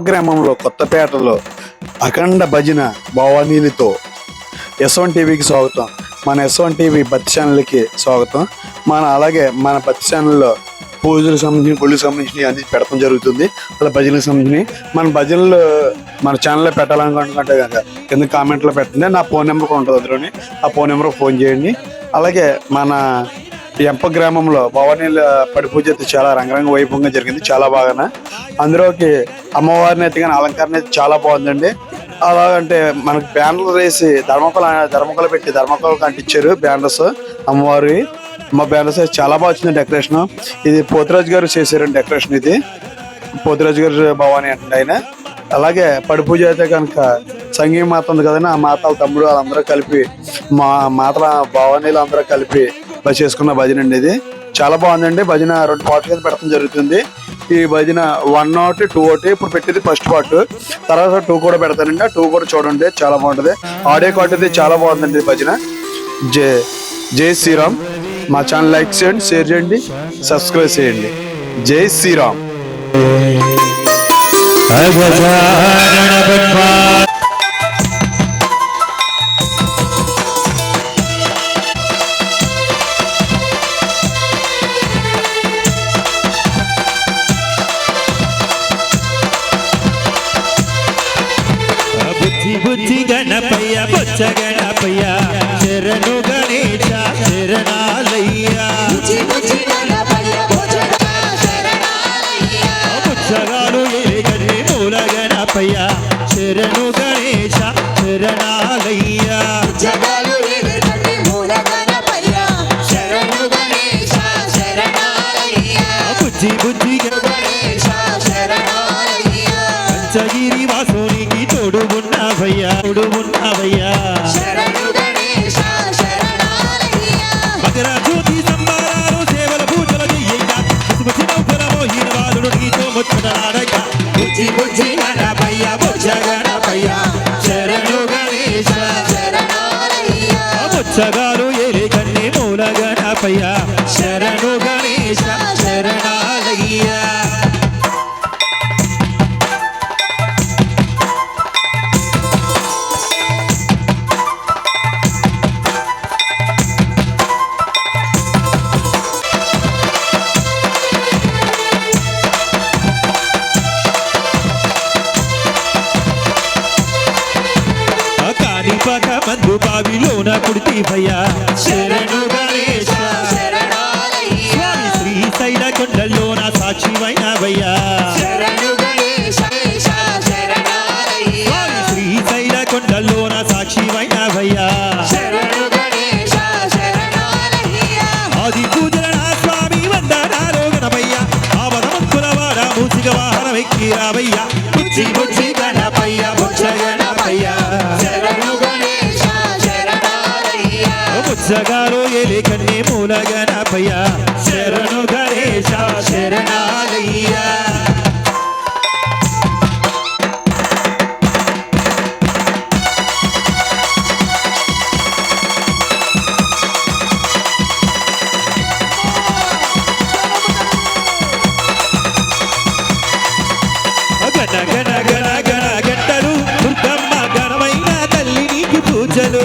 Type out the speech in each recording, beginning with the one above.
గ్రామంలో కొత్తపేటలో అఖండ భజన భవానీలతో S1 టీవీకి స్వాగతం. మన S1 టీవీ భక్తి ఛానల్కి స్వాగతం. అలాగే మన భక్తి ఛానల్లో పూజలకు సంబంధించిన గుళ్ళకి సంబంధించినవి అన్ని పెడతాం జరుగుతుంది. అలా భజనలకు సంబంధించి మన భజనలు మన ఛానల్లో పెట్టాలనుకుంటే కనుక కింద కామెంట్లో పెట్టండి. నా ఫోన్ నెంబర్ ఉంటుంది అందులోని. ఆ ఫోన్ నెంబర్కి ఫోన్ చేయండి. అలాగే మన ఎంప గ్రామంలో భవానీల పడి పూజ అయితే చాలా రంగరంగ వైభవంగా జరిగింది. చాలా బాగా అందులోకి అమ్మవారిని అయితే కానీ అలంకరణ అయితే చాలా బాగుందండి. అలాగంటే మనకి బ్యానర్లు వేసి ధర్మకోలు పెట్టి ధర్మకోలు అంటించారు బ్యానర్స్. అమ్మవారి బ్యానర్స్ చాలా బాగా వచ్చింది డెకరేషన్. ఇది పోతురాజు గారు చేశారండి డెకరేషన్. ఇది పోతురాజు గారు భవానీ అంటే ఆయన. అలాగే పడి పూజ అయితే కనుక సంగీ మాత ఉంది కదండి, ఆ మాతల తమ్ముడు వాళ్ళందరూ కలిపి మాతల భవానీలు అందరూ కలిపి చేసుకున్న భజన అండి. ఇది చాలా బాగుందండి. భజన 2 పార్ట్ కింద పెట్టడం జరుగుతుంది. ఈ భజన 1 ఒకటి 2 ఒకటి ఇప్పుడు పెట్టేది ఫస్ట్ పార్ట్. తర్వాత 2 కూడా పెడతానండి. ఆ 2 కూడా చూడండి, చాలా బాగుంటుంది. ఆడియో క్వాలిటీ చాలా బాగుందండి భజన. జై శ్రీరామ్. మా ఛానల్ లైక్ చేయండి, షేర్ చేయండి, సబ్స్క్రైబ్ చేయండి. జై శ్రీరామ్. బుద్ధి గణపయ్య బొచ్చ గణపయ్య శరణు గణేశ శరణాలయ్య. బుచ్చగాలు ఏగని మూల గణపయ్య శరణు గణేశ శరణాలయ్య. బుద్ధి పంచగిరి వాసునికి తోడు ఉన్నవయ్యా మకర జ్యోతి సంబారాలు సేవల పూజలు చెయ్యగా మోహిన వాదుడు నీతో ముచ్చటలాడగా. బుజ్జి గణపయ్య బొచ్చ గణపయ్య శరణు గణేశ బుచ్చగారు ఏలి కన్ని మూల గణపయ్య శరణు గణేశ శరణాలయ్య. మందు బావిలోన కుడితివయ్యా శరణు గణేశ స్వామి శ్రీశైల కొండల్లోన సాక్షివైనవయ్యా స్వామి శ్రీశైల కొండల్లోన సాక్షివైనవయ్యా. ఆది పూజల స్వామి వందనాలు గణపయ్య ఆవదమంతుల వాడ మూసిక వాహనం ఎక్కి రావయ్యా. బుజ్జి గణపయ్య బొచ్చ గణపయ్య బుచ్చగారు ఏలి కన్ని మూల గణపయ్య శరణు గణేశ శరణాలయ్య. గణ గణ గణ గణ గంటలు దుర్గమ్మ గణమైన తల్లి నీకు పూజలు.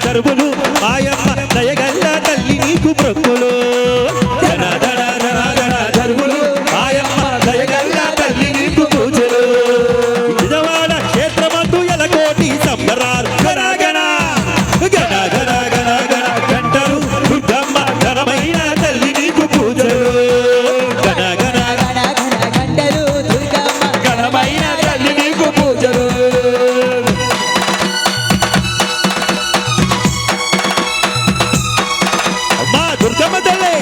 దరువులు మాయమ్మ దయగల్ల తల్లి నీకు ప్రొక్కులు. దరువులు మాయమ్మ దయగల్ల తల్లి నీకు పూజలు. విజయవాడ క్షేత్రమందు ఎలకోటి సంబరాలు గణ గంటలు దుర్గమ్మ ఘనమైన తల్లి నీకు పూజలు. గంటలు దుర్గమ్మ ఘనమైన తల్లి నీకు పూజలు. దుర్గమ్మ తల్లి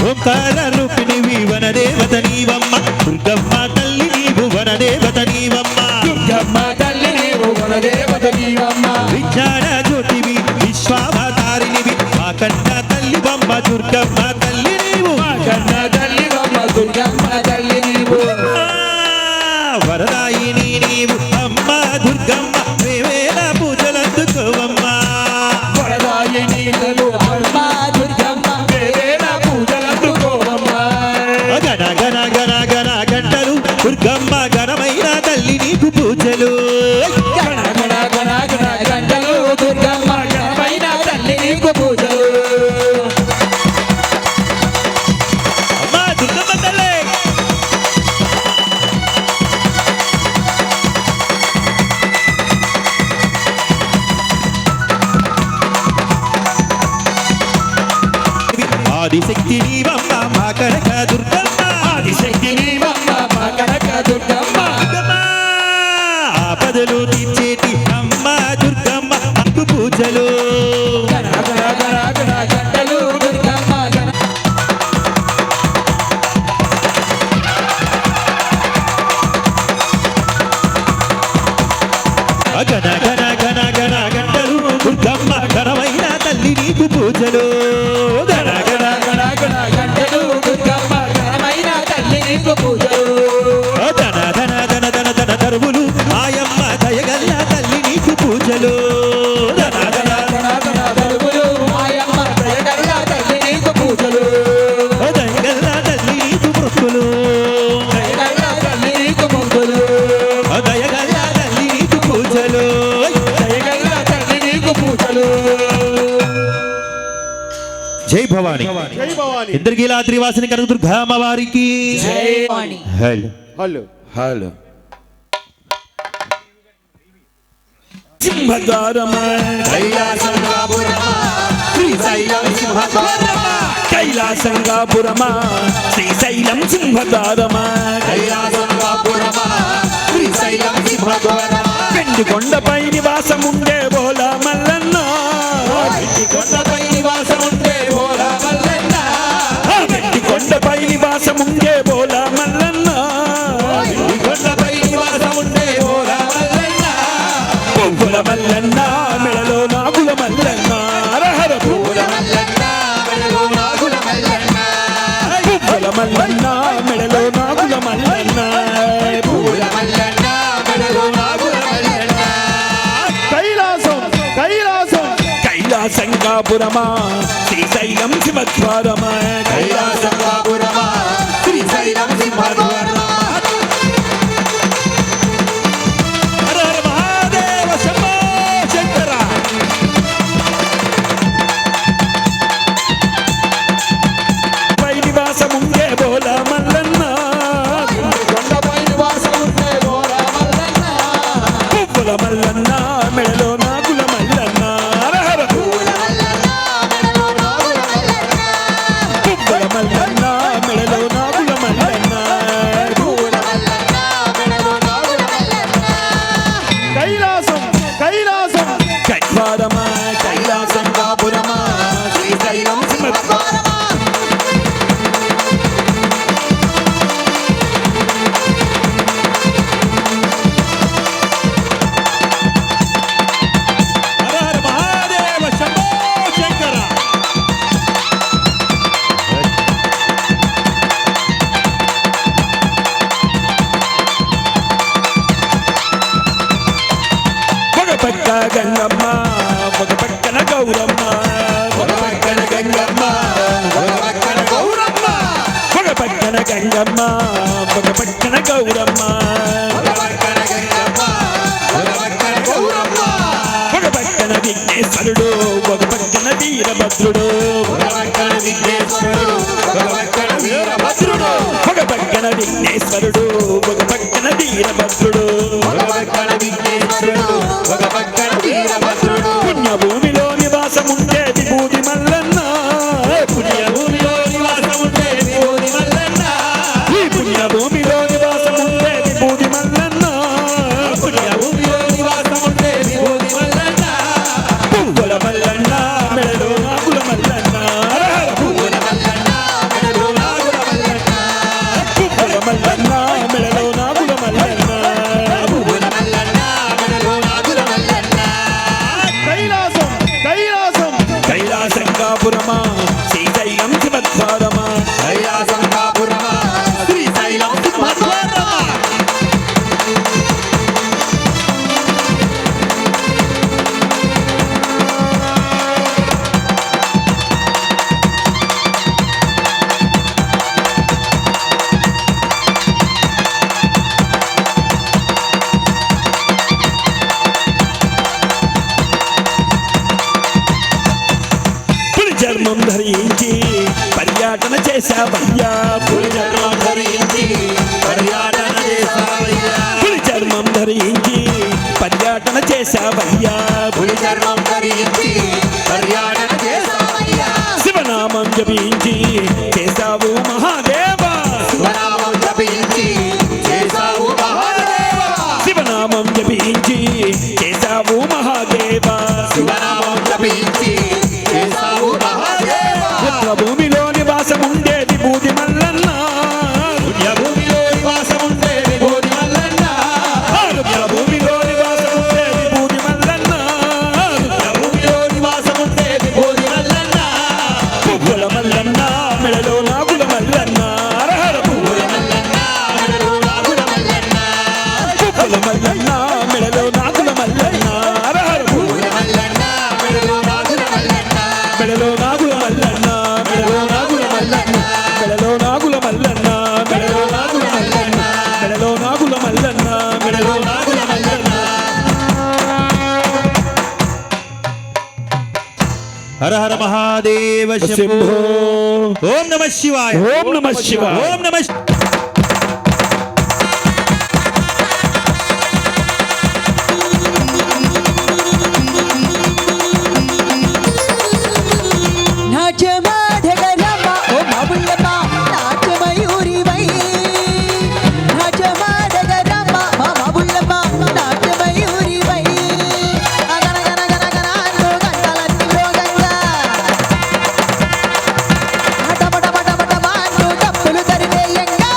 ఓంకార రూపిణివి వనదేవత నీవమ్మ దుర్గమ్మ తల్లి నీవు వనదేవత నీవమ్మ. దుర్గమ్మ తల్లి నీవు వనదేవత నీవమ్మ. విజ్ఞాన జ్యోతివి విశ్వావతార దుర్గమ్మ తల్లి నీవు మా కన్న తల్లివమ్మ దుర్గమ్మ తల్లి నీవు వరదాయిని నీవు అమ్మ దుర్గమ్మ వేవేల పూజలందుకోవమ్మా వరదాయిని నీవు అమ్మ దుర్గమ్మ వేవేల పూజలందుకోవమ్మ గణ గణ గణ గణ గంటలు దుర్గమ్మ ఘనమైన తల్లి నీకు పూజలు గణ గణ గణ గణ గంటలు దుర్గమ్మ ఘనమైన తల్లి నీకు పూజలు అమ్మా దుర్గమ్మ తల్లి ఆదిశక్తి నీవమ్మ మా కనక దుర్గమ్మ ఆదిశక్తి నీవమ్మ మా కనక దుర్గమ్మ ఆపదలు తీర్చేటి అమ్మ దుర్గమ్మ నీకు పూజలు గణ గణ గణ గణ గంటలు దుర్గమ్మ గణ గణ గణ గణ గణ గంటలు దుర్గమ్మ ఘనమైన తల్లి నీకు పూజలు గణ గణ గణ గణ గంటలు దుర్గమ్మ ఘనమైన తల్లి నీకు పూజలు ధన ధన ధన ధన ధన తరువులు ఆయమ్మ దయగల్ల తల్లి నీకు పూజలు ధన ధన గణ గణ దరువులు మాయమ్మ దయగల్ల తల్లి నీకు పూజలు దయగల్ల తల్లి నీకు మృక్కులు దయగల్ల తల్లి నీకు మొక్కులు దయగల్ల తల్లి నీకు పూజలు దయగల్ల తల్లి నీకు పూజలు జై భవాని ఇంద్రకీలాద్రి వాసిని కనక దుర్గామ్మ వారికి జై వాణి హలో హలో హలో సింహద్వారమ కైలాసంగాపురమ శ్రీశైలం సింహద్వారమ పెండికొండపై నివాసముండే బోలా మల్లన్న పెండికొండపై నివాసముండే బోలా మల్లన్న పెండికొండపై నివాసముండే బోలా మల్లన్న పెండికొండపై నివాసముండే బోలా మల్లన్న పువ్వుల మల్లన్న మెడలో నాగుల మల్లన్న హరహర పువ్వుల మల్లన్న మెడలో నాగుల మల్లన్న పువ్వుల మల్లన్న మెడలో నాగుల మల్లన్న పువ్వుల మల్లన్న మెడలో నాగుల మల్లన్న కైలాసం కైలాసం కైలాసంగాపురమా శ్రీశైలం సింహద్వారమా కైలాసంగాపురమా శ్రీశైలం సింహద్వారమా హర హర మహాదేవ శంభో శంకర పై నివాసముండే బోలా మల్లన్న కొండపై నివాసముండే బోలా మల్లన్న పువ్వుల మల్లన్న మెడలో నాగుల మల్లన్న హరహర పువ్వుల మల్లన్న మెడలో నాగుల మల్లన్న కైలాసం కైలాసం కైవారమా కైలాసం కాపురమా శ్రీశైలం సింహద్వారమా హర హర మహాదేవ శంభో శంకర ఒక పక్క గంగమ్మ ఒక పక్కన గౌరమ్మ ఒక పక్కన గంగమ్మ ఒక పక్కన గౌరమ్మ ఒక పక్కన గంగమ్మ ఒక పక్కన గౌరమ్మ ఒక పక్కన గంగమ్మ ఒక పక్కన గౌరమ్మ ఒక పక్కన విఘ్నేశ్వరుడు ఒక పక్కన వీరభద్రుడు ఒక పక్కన విఘ్నేశ్వరుడు ఒక పక్కన వీరభద్రుడు ఒక పక్కన విఘ్నేశ్వరుడు ఒక పక్కన వీరభద్రుడు ఒక పక్కన విఘ్నేశ్వరుడు ఒక పక్కన వీరభద్రుడు పుణ్యభూమిలో నివాసముండే విభూతి మల్లన్న పుణ్యభూమిలో నివాసముండే విభూతి మల్లన్న ఈ పుణ్యభూమిలో నివాసముండే విభూతి మల్లన్న పుణ్యభూమిలో నివాసముండే విభూతి మల్లన్న పువ్వుల మల్లన్న మెడలో నాగుల మల్లన్న పువ్వుల మల్లన్న మెడలో నాగుల మల్లన్న పువ్వుల మల్లన్న మెడలో నాగుల మల్లన్న పువ్వుల మల్లన్న మెడలో నాగుల మల్లన్న కైలాసం చర్మం ధరించి పర్యటన చేశావయ్యా పులి చర్మం ధరించి పర్యటన చేశావయ్యా పులి చర్మం ధరించి పర్యటన చేశావయ్యా పులి చర్మం ధరించి పర్యటన చేశావయ్యా శివనామం జపించి చేశావు మహాదేవా శివనామం జపించి చేశావు మహాదేవా శివనామం జపించి చేశావు మహాదేవా శివనామం జపించి చేశావు మహాదేవా భూమిలో నివాసముండేది బూది మల్లన్న భూమిలో నివాసముండేది బోధి మల్లన్న భూమిలో నివాసముండేది బూది మల్లన్న భూమిలో నివాసముండేది బోధి మల్లన్న పువ్వుల మల్లన్న మెడలో నాగుల మల్లన్న హరహర పువ్వుల మల్లన్న మెడలో నాగుల మల్లన్న పువ్వుల మల్లన్న మెడలో నాగుల మల్లన్న హరహర పువ్వుల మల్లన్న మెడలో నాగుల మల్లన్న మెడలో నాగుల మల్లన్న మెడలో నాగుల మల్లన్న మెడలో నాగుల మల్లన్న మెడలో నాగుల మల్లన్న మెడలో నాగుల మల్లన్న మెడలో నాగుల మల్లన్న హర హర మహాదేవ శంభో శంభో ఓం నమ శివాయ ఓం నమః శివాయ ఓం నమ నాట్యమాడగరమ్మ ఓ మాబుల్లమ్మ నాట్యమయూరివై నాట్యమాడగరమ్మ మా మాబుల్లమ్మ నాట్యమయూరివై అగనగనగనగన అంటూ గంటలన్నీ మ్రోగంగా టపటపటపటమ అంటూ డప్పులు తరివేయంగా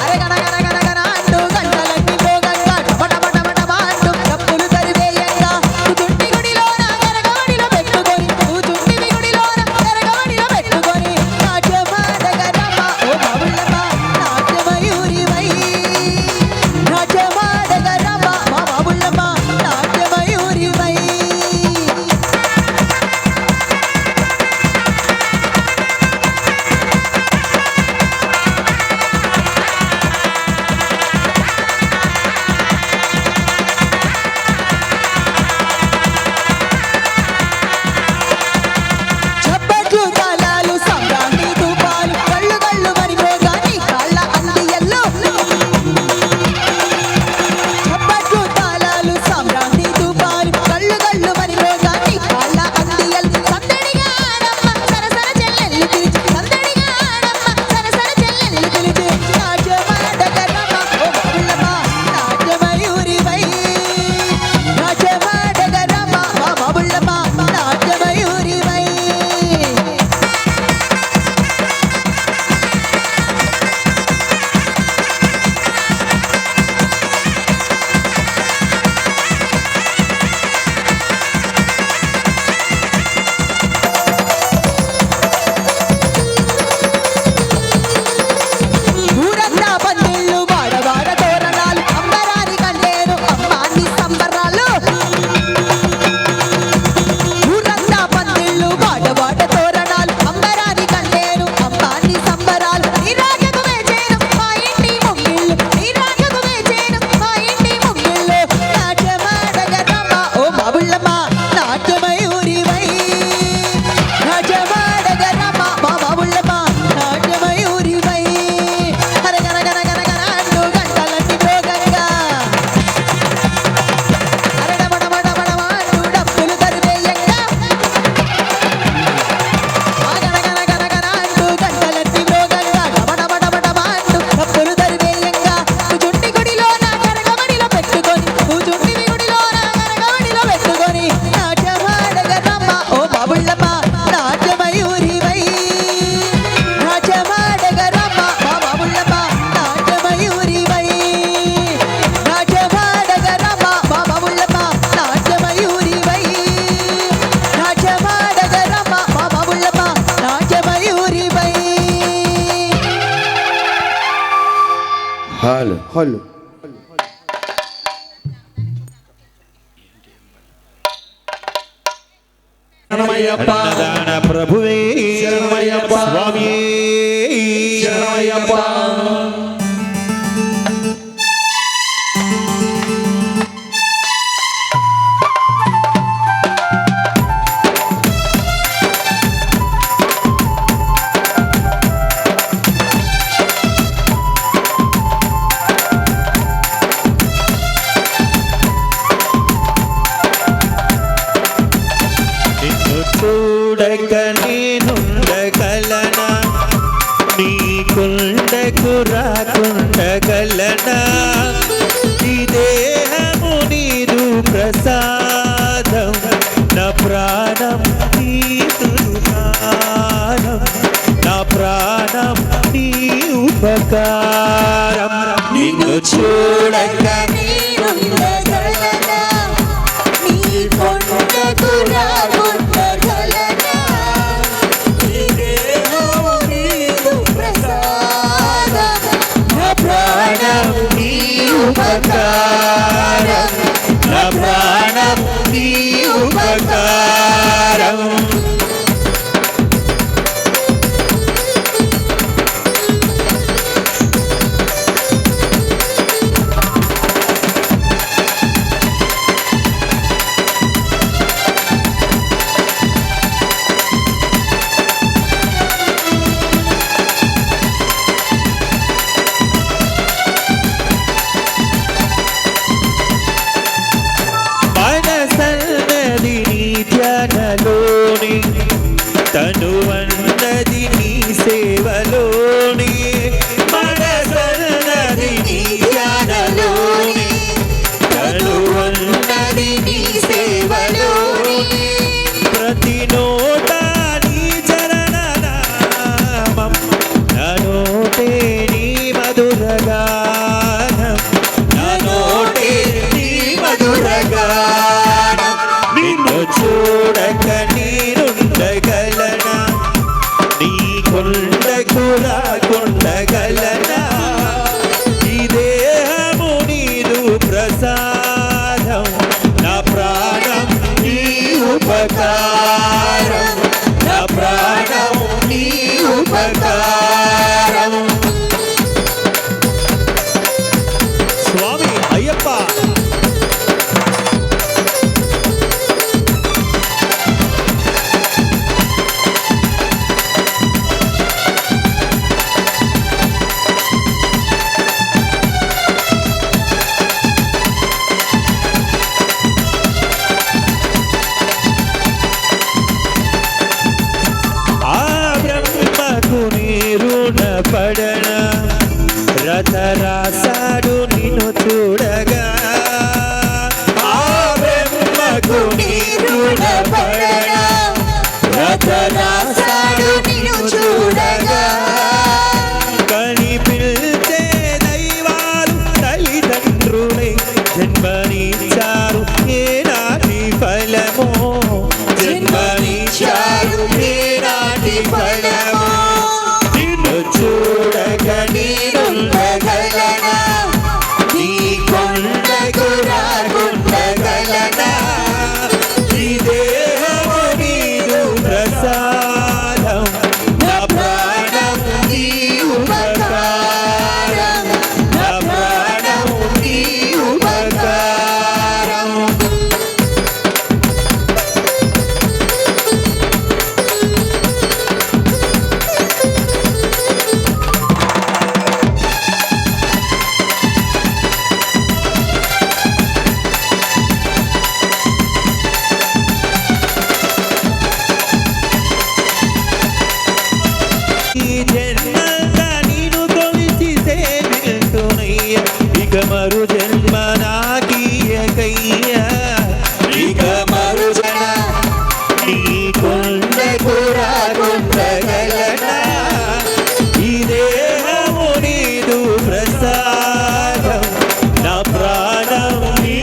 అరగనగనగనగన అంటూ గంటలన్నీ మ్రోగంగా టపటపటపటమ అంటూ డప్పులు తరివేయంగా చుట్టి గుడిలోన గరగవడిలో పెట్టుకొని చుట్టి గుడిలోన గరగవడిలో పెట్టుకొని నాట్యమాడగరమ్మ ఓ బాబుల్లమ్మ నాట్యమయూరివై నాట్యమాడగరమ్మ మా బాబుల్లమ్మ నాట్యమయూరివై చప్పట్లు తాళాలు సంబ్రాణి ధూపాలు కళ్ళు కళ్ళు మరి మోగాని కాళ్ళ అందియల్లో చప్పట్లు తాళాలు సంబ్రాణి ధూపాలు కళ్ళు కళ్ళు మరి మోగాని కాళ్ళ అందియల్ సందడిగా ఆడమ్మ సరసర చెల్లెల్లు పిలిచి సందడిగా ఆడమ్మ సరసర చెల్లెల్లు పిలిచి నాట్యమాడగరమ్మ ఓ బాబుల్లమ్మ నాట్యమయూరివై నాట్యమాడగరమ్మ మా బాబుల్లమ్మ నాట్యమయూరివై ఊరంతా పందిళ్ళు వాడవాడ తోరణాలు అంబరాని కళ్ళేరు అమ్మాని సంబరాలు ఊరంతా పందిళ్ళు వాడవాడ తోరణాలు అంబరాని కళ్ళేరు అమ్మాని సంబరాలు నీరాగకు వేచేను మా ఇంటి ముంగిళ్ళు నీరాగకు వేచేను మా ఇంటి ముంగిళ్ళు నాట్యమాడగరమ్మ ఓ బాబుల్లమ్మ నాట్యమయూరివై నాట్యమాడగరమ్మ మా బాబుల్లమ్మ నాట్యమయూరివై హరగనగనగనగన అంటూ గంటలన్నీ మ్రోగంగా అరడమడమడమడమ అంటూ డప్పులు తరివేయంగా ఆగనగనగనగన అంటూ గంటలన్నీ మ్రోగంగా డమడమడమడమ అంటూ డప్పులు తరివేయంగా చుట్టి గుడిలోన గరగవడిలో పెట్టుకొని చుట్టి గుడిలోన గరగవడిలో పెట్టుకొని నాట్యమాడగరమ్మ ఓ బాబుల్లమ్మ నాట్యమయూరివై నాట్యమాడగరమ్మ మా బాబుల్లమ్మ నాట్యమయూరివై నాట్యమాడగరమ్మ మా బాబుల్లమ్మ నాట్యమయూరివై నాట్యమాడగరమ్మ మా బాబుల్లమ్మ నాట్యమయూరివై హలో శరణమయ్యప్ప అన్నదాన ప్రభువే శరణమయ్యప్ప స్వామియే శరణమయ్యప్ప చూడక నేనుండగలనా నీకుండకు రాకుండగలనా ఈ దేహము నీదు ప్రసాదం నా ప్రాణం నీదు దానం నా ప్రాణం నీ ఉపకారం నిన్ను చూడక నేనుండగలనా నీ కొండకు రాకుండగలనా ఈ దేహము నీదు ప్రసాదం నా ప్రాణం నీ ఉపకారం నా ప్రాణం నీ ఉపకారం మనసన్నది నీ ధ్యానలోని తనువన్నది నీ సేవలోని మనసన్నది నీ ధ్యానలోని తనువన్నది నీ సేవలోని ప్రతి నోట నీ చరణ నామం నా నోటే నీ మధురగానం నా నోటే నీ మధురగానం నిన్ను చూడక నేనుండగలనా నీ కొండకు రాకుండగలనా ఈ దేహము నీదు ప్రసాదం నా ప్రాణం నీ ఉపకారం నా ప్రాణం నీ ఉపకారం స్వామి అయ్యప్ప ఆ బ్రహ్మకు నీరుణ పడన రథ రాసాడు నిన్ను చూడగా ఆ బ్రహ్మకు నీరుణ పడన రథ రాసాడు నిన్ను చూడగా కనిపిల్చే దైవాలు తల్లిదండ్రులే జన్మనిచ్చారు ఏనాటి ఫలమో జన్మనిచ్చారు ఏనాటి ఫలమో నిన్ను చూడక నేనుండగలనా నీ కొండకు రాకుండగలనా ఈ దేహము నీదు ప్రసాదం నా ప్రాణం నీ ఉపకారం నా ప్రాణం నీ ఉపకారం ఈ జన్మంతా నీను కొలిచి సేవింతునయ్య ఇక మరు జన్మ నాకీయకయ్యా ఇక మరు జన్మ నీ కొండకు రాకుండగలనా ఈ దేహము నీదు ప్రసాదం నా ప్రాణం నీ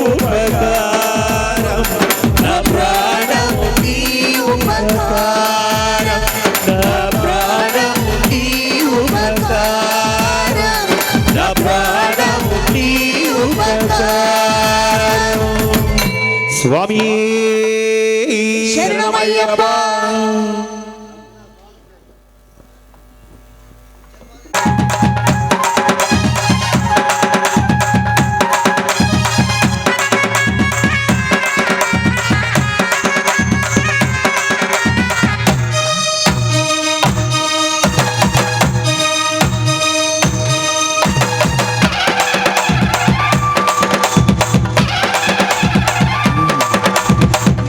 ఉపకారం నా ప్రాణం నీ ఉపకారం నా ప్రాణం నీ ఉపకారం నా ప్రాణం నీ ఉపకారం స్వామి శరణమయ్యప్ప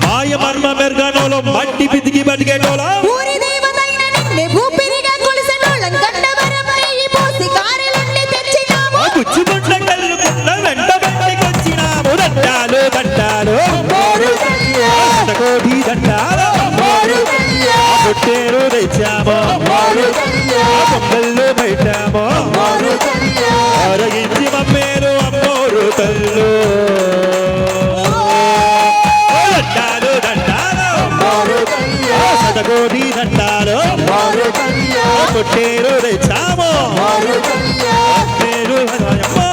మాయ మర్మ మెరుగనోలో మట్టి పితికి బతికేటోలో ఊరి దేవతైన నిన్నే భూపిరిగా కొలిసినోళ్ళం గండవరం నెయ్యి పోసి కారెలుండి తెచ్చినాము గుచ్చుకుంట కళ్ళుకుంట వెంట బట్టికొచ్చినాము దండాలు దండాలు కోటి దండాలు పుట్టేరు తెచ్చాము పొంగళ్ళు పెట్టాము అరగించి మమ్మేరు అమ్మోరు తల్లు దండాలు దండాలు శతకోటి దండాలు పుట్టేరు తెచ్చాము పేరు అమ్మో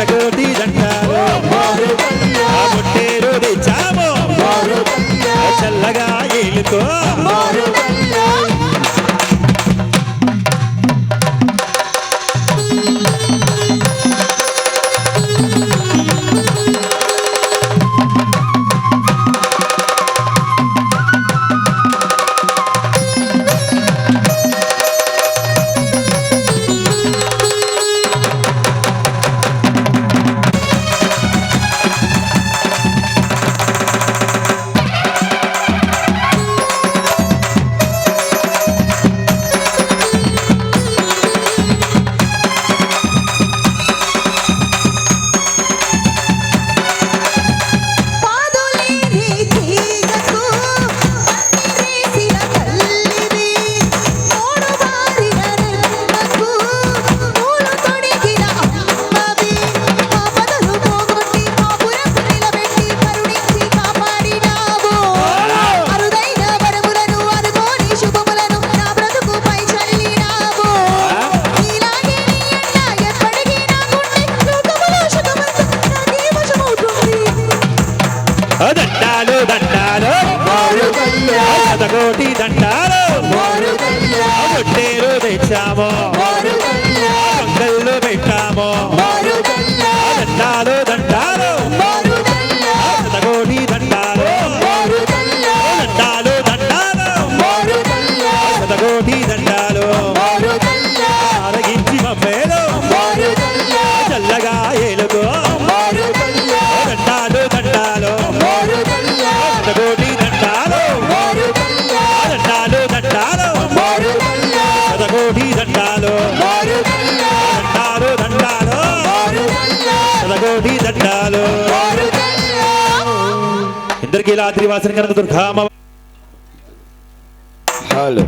శతకోటి దండాలు పుట్టేరు తెచ్చాము చల్లగా ఏలుకో దండాలు దండాలు శతకోటి దండాలు పుట్టేరు తెచ్చాము పొంగళ్ళు పెట్టాము దండాలు దండాలు శతకోటి దండాలు దండాలు దండాలు శతకోటి దండాలు అరగించి మమ్మేలు చల్లగా ఏలుకో దండాలు దండాలు శతకోటి దండాలు దండాలు దండాలు శతకోటి దండాలు దండాలు దండాలు శతకోటి దండాలు ఇందరికీ ఇలా ఆదివాసన కనుక దుర్గామ హలో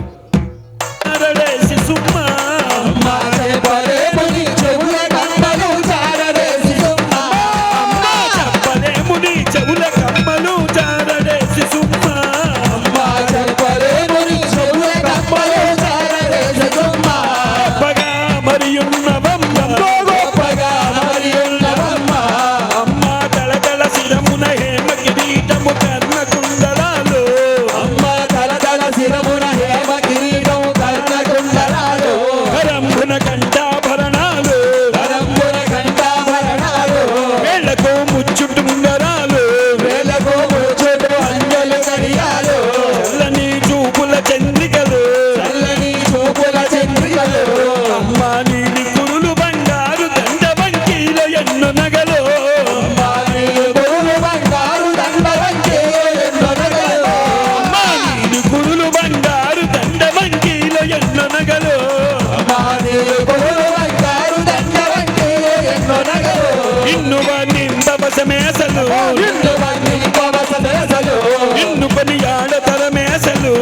కర్ణ కుండలాలు అమ్మ తల తల శిరమున హేమ ఎన్నో నగలు ఇన్ను నిందవస మేసలు ఇన్ను పని ఆడతర మేసలు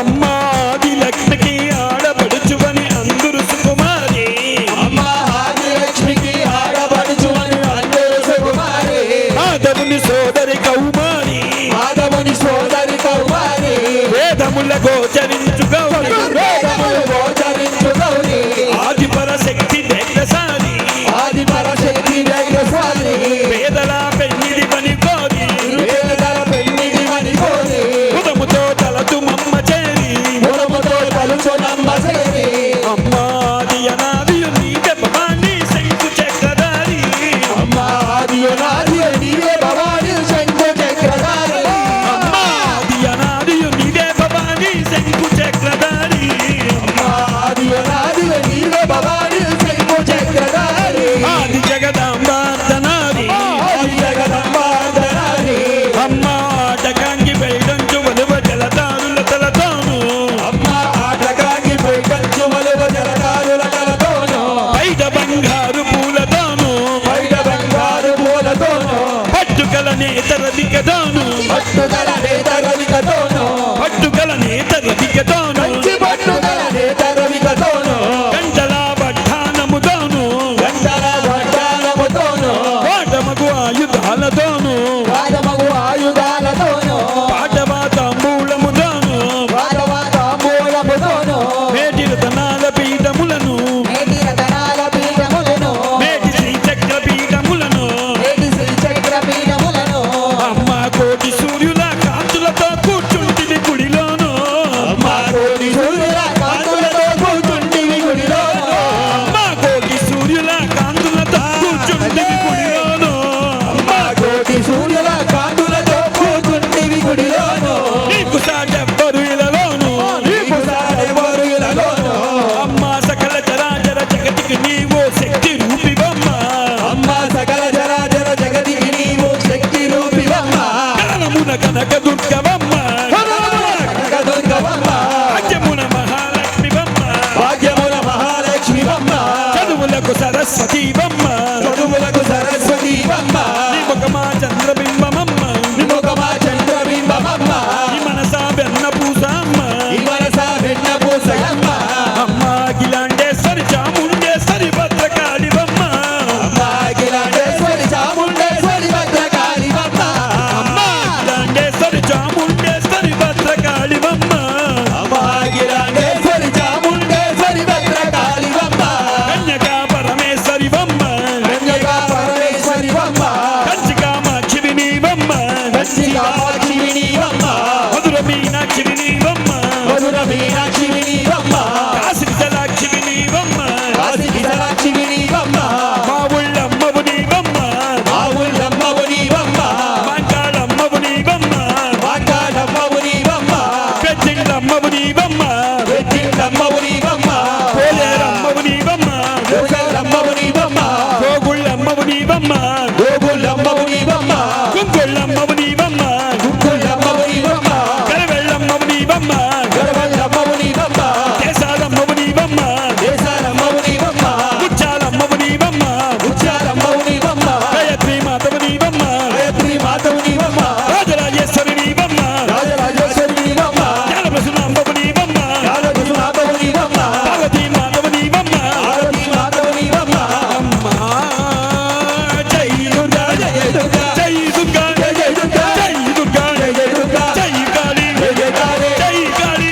అమ్మా ఆది లక్ష్మికి ఆడపడుచువని అందరు సుకుమారి మాధవుని సోదరి కౌమారి వేదముల గోచరించు గౌరి ఆది పరశక్తి దేశసారి పేదల పెన్నిది పని కోరి ఉదముతో తలతు మమ్మ చేరి అమ్మాది అనాదియు నీవే భవాని శంకు చక్రధారి అమ్మాది అనాదియు నీవే భవాని శంకు చక్రధారి ఆది జగదాంబార్దనారి అమ్మ ఆటకాంగి పైడంచు వలువ జలదారుల తలతోను బయట బంగారు పూలతోను పట్టుకల నేతర దిగదోను పట్టుకల నేతర దిగదోను గంటల వడ్డానముతోను పాటమగు ఆయుధాలతోను పాటవా తాంబూలముతోను మేటి రతనాల పీఠములను మేటి శ్రీచక్ర పీఠములను అమ్మ కోటి సూర్యుల కాంతులతో కూర్చుంటిది గుడిలోను అమ్మ కోటి సూర్యుల కాంతులతో కూర్చుంటిది గుడిలోను నీకు సాటెవ్వరు ఇలలోను అమ్మ సకల చరాచర జగతికి నీవో శక్తి రూపివమ్మ కనమున కనక దుర్గవమ్మ భాగ్యమున మహాలక్ష్మివమ్మ చదువులకు సరస్వతివమ్మ నిముఖమా చంద్రబింబమమ్మ నీ మనసా వెన్న పూసమ్మ అమ్మ గిలాండేశ్వరి చాముండేశ్వరి భద్రకాళివమ్మ అమ్మ గిలాండేశ్వరి చాముండేశ్వరి భద్రకాళివమ్మ కన్యకా పరమేశ్వరివమ్మ కంచికామాక్షివి నీవమ్మ మధుర మీనాక్షివి నీవమ్మ కాశీ విశాలాక్షివి నీవమ్మ మా ఊళ్ళమ్మవు నీవమ్మ మాంకాళమ్మవు నీవమ్మ పెద్దిండమ్మవు నీవమ్మ పోలేరమ్మవు నీవమ్మ గోగుళ్ళమ్మవు నీవమ్మ కుంకుళ్ళమ్మవు నీవమ్మ గరవెళ్ళమ్మవు నీవమ్మ దేశాలమ్మవు నీవమ్మ ముచ్చాలమ్మవు నీవమ్మ గాయత్రి మాతవు నీవమ్మ రాజరాజేశ్వరి నీవమ్మ జ్ఞానప్రసూనాంబవు నీవమ్మ పార్వతీ మాతవు నీవమ్మ అమ్మా జై దుర్గా జై దుర్గా జై దుర్గా జై కాళీ జై కాళీ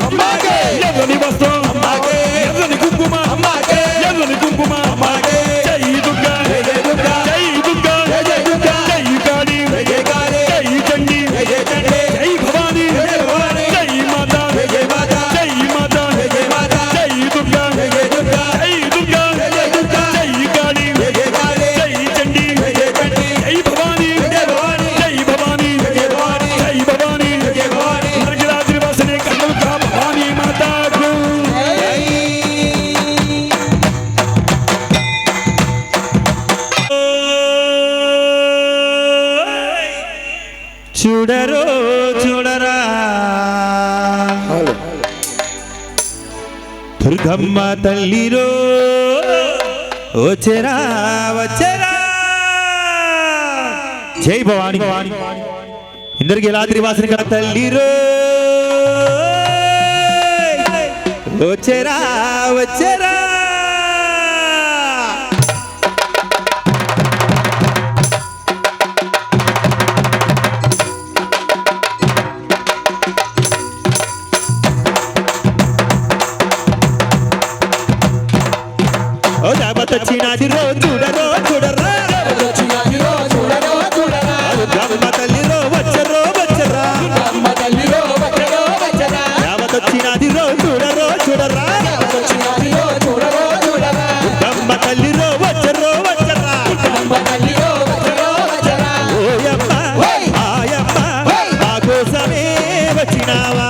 అమ్మాకే ఎర్రని వస్త్రం అమ్మాకే ఎర్రని కుంకుమ అమ్మాకే ఎర్రని కుంకుమ అమ్మాకే జై దుర్గా జై దుర్గా జై దుర్గా జై దుర్గా జై కాళీ జై కాళీ జై చండీ జై చండీ జై భవానీ జై భవానీ జై మాతా జై మాతా జై మాతా జై మాతా జై దుర్గా జై దుర్గా జై దుర్గా జై దుర్గా జై కాళీ జై కాళీ జై చండీ జై చండీ జై భవానీ జై భవానీ జై భవానీ జై భవానీ జై భవానీ జై భవానీ నరగిలాద్రి వాసనే కన్నుక భవానీ మాతాకు చూడరో చూడరా దుర్గమ్మ తల్లిరో వచ్చరా వచ్చరా జై భవాని ఇందరికి లాద్రి వాసన గల తల్లిరో వచ్చరా వచ్చరా ఓ దేవతచ్చినాది రో చూడరో చూడరా దుర్గమ్మ తల్లిరో వచ్చరో వచ్చరా దేవతచ్చినాది రో చూడరో చూడరా దుర్గమ్మ తల్లిరో వచ్చరో వచ్చరా ఓయమ్మ ఆయమ్మ మా కోసమే వచ్చినావా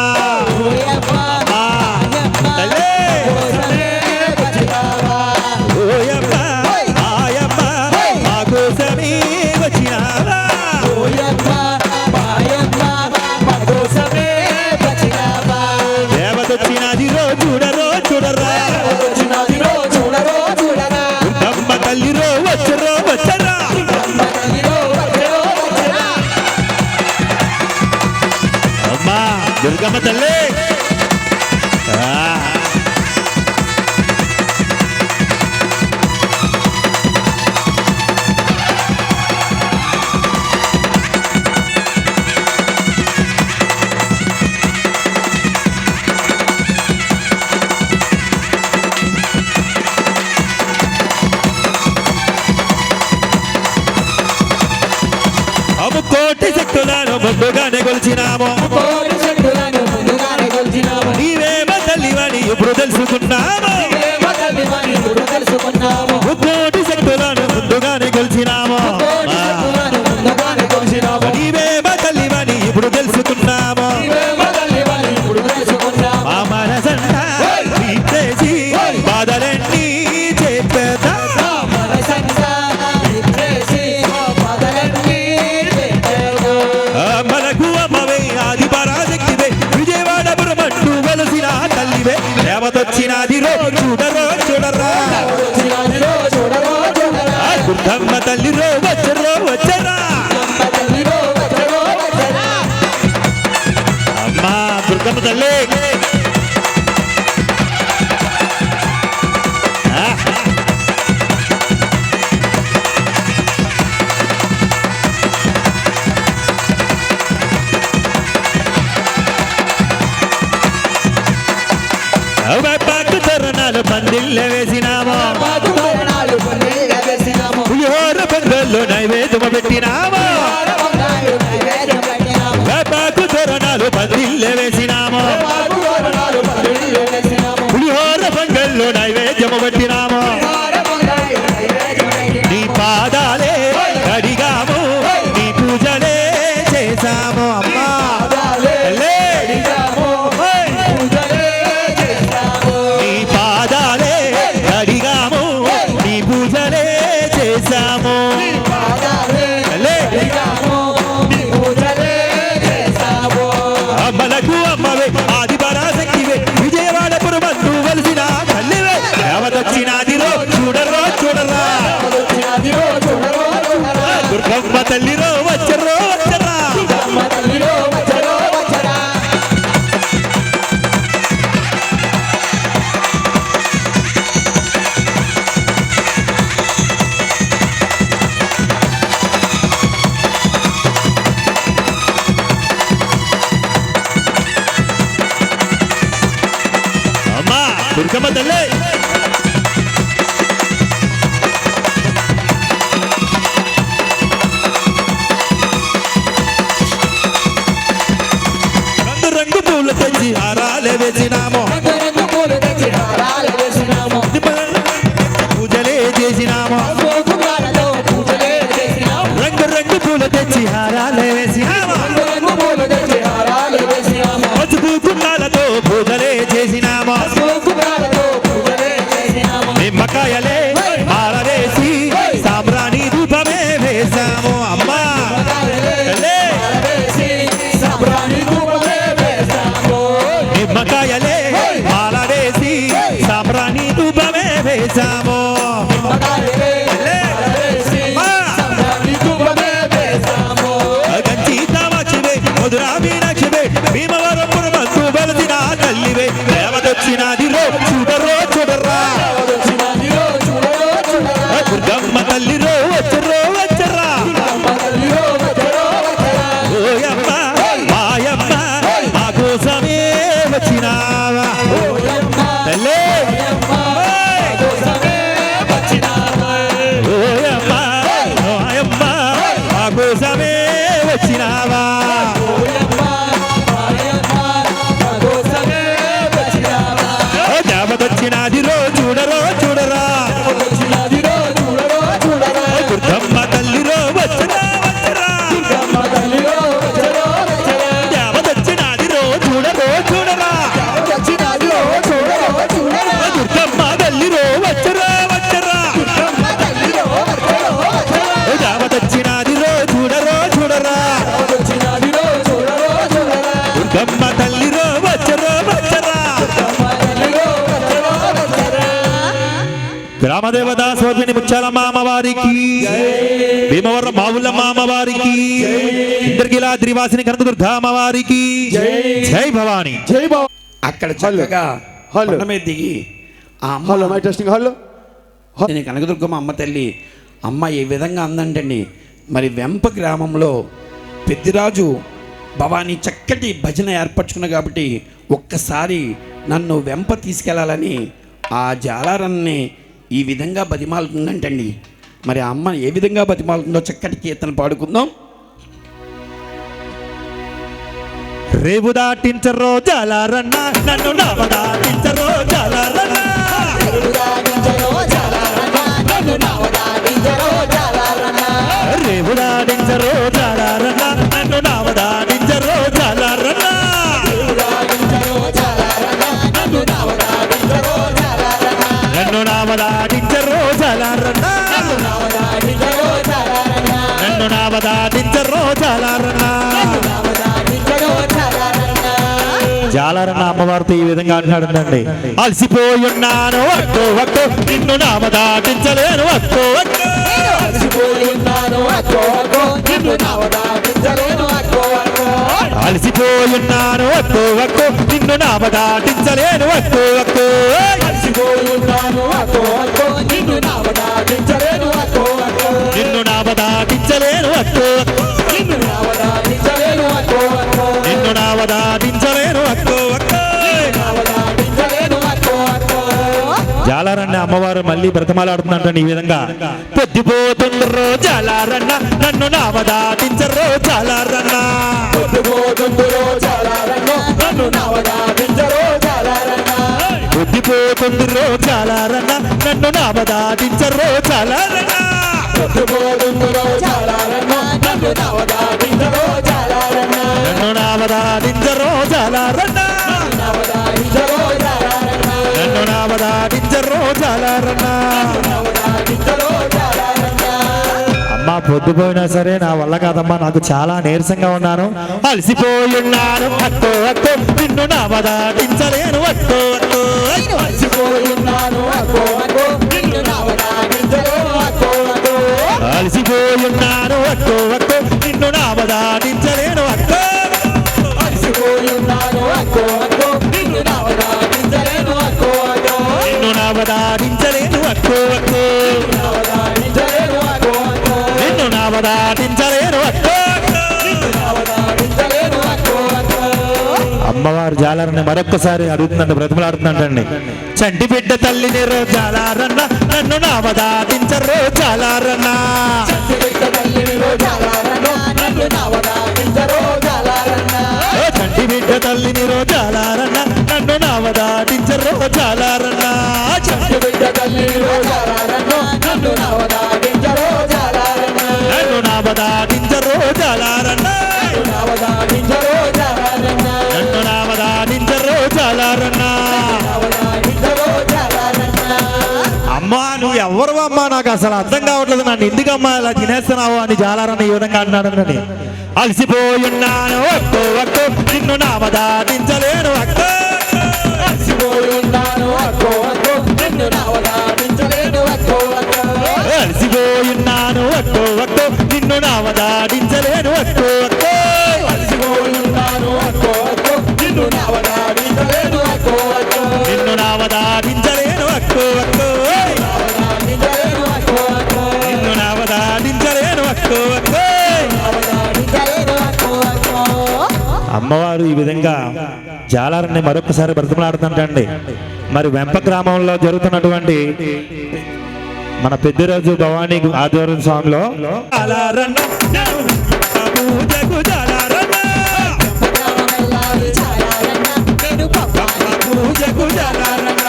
అమ్మా తల్లే ఓయమ్మ ఆయమ్మ మా కోసమే వచ్చినావా దేవతొచ్చినాది రో చూడరో చూడరా దుర్గమ్మ తల్లిరో వచ్చరో వచ్చరా అమ్మా దుర్గమ్మ తల్లి అమ్ము కోటి శక్తులను ముందుగానే కొలిచినాము నీవేమ తల్లివని ఇప్పుడు తెలుసుకున్నాము కోటి శక్తులను ముందుగానే కొలిచినాము నీవేమ తల్లివని ఇప్పుడు తెలుసుకున్నాము మా మనసంతా విప్పేసి బాధలన్నీ చెప్పేదా మనకు అమ్మవే ఆది పరాశక్తివే విజయవాడపురమంటూ వెలసిన తల్లివే దేవతొచ్చినాది రో చూడరో చూడరా దుర్గమ్మ తల్లిరో వచ్చరో వచ్చరా అమ్మా దుర్గమ్మ తల్లి పాకు తరుణాలు పందిళ్ళ వేసినాము పులిహోర పందుల్లో నైవేద్యము పెట్టినాము పాకు తరుణాలు పందిళ్ళ వేసినాము పులిహోర పండుల్లో నైవేద్యము పెట్టినాము నీ పాదాలే కడిగాము నీ పూజలే చేశాము అమ్మా నీ పాదాలే కడిగాము నీ పూజలే చేశాము అమ్మా దుర్గమ్మ తల్లి రంగు రంగు పూలు తెచ్చి హారాలే వేసినాము రంగు పూలు తెచ్చి హారాలు వేసినాము పూజలే చేసినాము కుంకుమాలతో పూజలే చేసినాము రంగు రంగు పూలు తెచ్చి హారాలే వేసినాము రంగు పూలు తెచ్చి హారాలు వేసినాము పసుపు కుంకాలతో పూజలే చేసినాము కుంకుమాలతో పూజలే చేసినాము నిమ్మకాయలే మాలవేసి సాంబ్రాణి ధూపమే వేశాము అమ్మా తల్లి. సాంబ్రాణి ధూపమే వేసాము నిమ్మకాయలే మాలవేసి సాంబ్రాణి ధూపమే వేశాము సాంబ్రాణి ధూపమే వేసాము గంచి కామాక్షివే మధురా మీనాక్షివే భీమవరం పురమందు వెలసిన తల్లివే దేవదొచ్చినది రో చూడరో చూడరా వచ్చినదిరో చూడరో చూడరా దుర్గమ్మ తల్లి రో వచ్చరో వచ్చరా తల్లిరో వచ్చరో వచ్చరా ఓయమ్మ మాయమ్మ మా కోసమే వచ్చినావా ఓయమ్మ తల్లి కోసమే వచ్చినావా ఓయమ్మ మాయమ్మ మా కోసమే వచ్చినావా ఓయమ్మ మాయమ్మ కోసమే వచ్చినావా దేవదొచ్చినది రో చూడరో చూడరా వచ్చినదిరో చూడరో చూడరా దుర్గమ్మ తల్లి రో వచ్చరా వచ్చరా అమ్మ తల్లిరో వచ్చరో వచ్చరా దేవదొచ్చినది రో చూడరో చూడరా వచ్చినదిరో చూడరో చూడరా దుర్గమ్మ తల్లి రో వచ్చరా వచ్చరా అమ్మ తల్లిరో వచ్చరో వచ్చరా దేవదొచ్చినది రో చూడరో చూడరా వచ్చినదిరో చూడరో చూడరా దుర్గమ్మ తల్లి రో వచ్చరో వచ్చరా అమ్మ తల్లిరో వచ్చరో వచ్చరా గ్రామదేవత స్వరూపిణి ముత్యాలమ్మ అమ్మవారికి భీమవరం మావులమ్మ అమ్మవారికి ఇంద్రకీలాద్రి వాసిని కనకదుర్గా అమ్మవారికి జై భవాని అక్కడ చక్కగా హలో. కొండ మీద దిగి ఆ అమ్మ హలో మై టెస్టింగ్ హలో నేను కనకదుర్గమ్మ అమ్మ తల్లి అమ్మ ఏ విధంగా అందంటండి మరి వెంప గ్రామంలో పెద్దిరాజు భవానీ చక్కటి భజన ఏర్పరచుకున్నా కాబట్టి ఒక్కసారి నన్ను వెంప తీసుకెళ్లాలని ఆ జాలారాన్ని ఈ విధంగా బతిమాలుతుందంటండి మరి ఆ అమ్మ ఏ విధంగా బతిమాలుతుందో చక్కటి కీర్తన పాడుకుందాం. రేవు దాటించరో జాలారన్న నన్ను నామ దాటించరో జాలారన్న దాడించరో జాలారన్న నన్ను నావదాడించరో జాలారన్న రేవు దాటించరో జాలారన్న నన్ను నామ దాటించరో జాలారన్న దాడించరో జాలారన్న నన్ను నావదాడించరో జాలారన్న నన్ను నామ దాటించరో జాలారన్న నావదాడించరో జాలారన్న నన్ను నామ దాటించరో జాలారన్న నావదాడించరో జాలారన్న జాలారన్న అమ్మవారితో ఈ విధంగా అంటున్నాడండి అలసిపోయున్నాను అక్కో అక్కో నిన్ను నామ దాటించలేను అక్కో అక్కో అలసిపోయున్నాను అక్కో అక్కో నిన్ను నావదాడించలేను అక్కో అక్కో అలసిపోయున్నాను అక్కో అక్కో నిన్ను నామ దాటించలేను అక్కో అక్కో అలసిపోయున్నాను అక్కో అక్కో నిన్ను నావదాడించలేను అక్కో అక్కో నిన్ను నామ దాటించలేను అక్కో అక్కో నిన్ను నావదాడించలేను అక్కో అక్కో నిన్ను నామ దాటించలేను అక్కో అక్కో నావదాడించలేను అక్కో అక్కో జాలారన్న అమ్మవారు మళ్ళీ బ్రతమాలాడుతున్నట్టు ఈ విధంగా పొద్దుపోతుండ్రో జాలారన్న నన్ను నామ దాటించరో జాలారన్న పొద్దుపోతుందురో జాలారన్న నన్ను నావదాడించరో జాలారన్న పొద్దుపోతుండ్రో జాలారన్న నన్ను నామ దాటించరో జాలారన్న పొద్దుపోతుందురో జాలారన్న నన్ను నావదాడించరో జాలారన్న నన్ను నామ దాటించరో జాలారన్న నావదాడించరో జాలారన్న నన్ను నామ దాటించరో జాలారన్న నావదాడించరో జాలారన్న అమ్మా పొద్దుపోయినా సరే నా వల్ల కాదమ్మా నాకు చాలా నీరసంగా ఉన్నాను అలసిపోయున్నాను అక్కో అక్కో నిన్ను నామ దాటించలేను అక్కో అక్కో అలసిపోయున్నాను అక్కో అక్కో నిన్ను నావదాడించలేను అక్కో అక్కో అలసిపోయున్నాను అక్కో అక్కో నిన్ను నామ దాటించలేను అక్కో అలసిపోయున్నాను అక్కో అక్కో నిన్ను నావదాడించలేను అక్కో అక్కో నిన్ను నామ దాటించలేను అక్కో అక్కో నావదాడించలేను అక్కో అక్కో నిన్ను నామ దాటించలేను అక్కో అక్కో నావదాడించలేను అక్కో అక్కో అమ్మవారు జాలారని మరొక్కసారి అడుగుతుందండి, బ్రతిమలాడుతుందంటండి. చంటి బిడ్డ తల్లిని రో జాలారన్న, నన్ను నామదాటించరో జాలారన్న. చంటి బిడ్డ తల్లిని రో జాలారన్న, నన్ను నామదాటించరో జాలారన్న. చంటి బిడ్డ తల్లిని రో జాలారన్న, నన్ను నామదాటించరో జాలారన్న. చంటి బిడ్డ తల్లిని రో జాలారన్న, నన్ను నామదాటించరో జాలారన్న. నన్ను నామదాటించరో జాలారన్న. నామదాటించరో జాలారన్న. నన్ను నామదాటించరో జాలారన్న. నామదాటించరో జాలారన్న. అమ్మా నువ్వు ఎవరు అమ్మా, నాకు అసలు అర్థం కావట్లేదు, నన్ను ఎందుకమ్మా ఇలా తినేస్తున్నావు అని జాలారన్న ఈ విధంగా అన్నాడని. అలసిపోయున్నాను అక్కో అక్కో, నిన్ను నామదాటించలేను అక్కో. అలసిపోయున్నాను అక్కో అక్కో, నిన్ను నామదాటించలేను అక్కో అక్కో. అలసిపోయున్నాను అక్కో అక్కో, నిన్ను నామదాటించలేను అక్కో అక్కో. అలసిపోయున్నాను అక్కో అక్కో, నిన్ను నామదాటించలేను అక్కో అక్కో. నిన్ను నామదాటించలేను అక్కో అక్కో. నామదాటించలేను అక్కో అక్కో. నిన్ను నామదాటించలేను అక్కో అక్కో. నామదాటించలేను అక్కో అక్కో. అమ్మవారు ఈ విధంగా జాలారని మరొకసారి బ్రతిమలాడుతుంటండి. మరి వెంప గ్రామంలో జరుగుతున్నటువంటి మన పెద్దరాజు భవానీ ఆదివారం స్వామిలో వెళ్ళాలి చాలారన్న, నేను పప్పాని పూజకు జాలారన్న.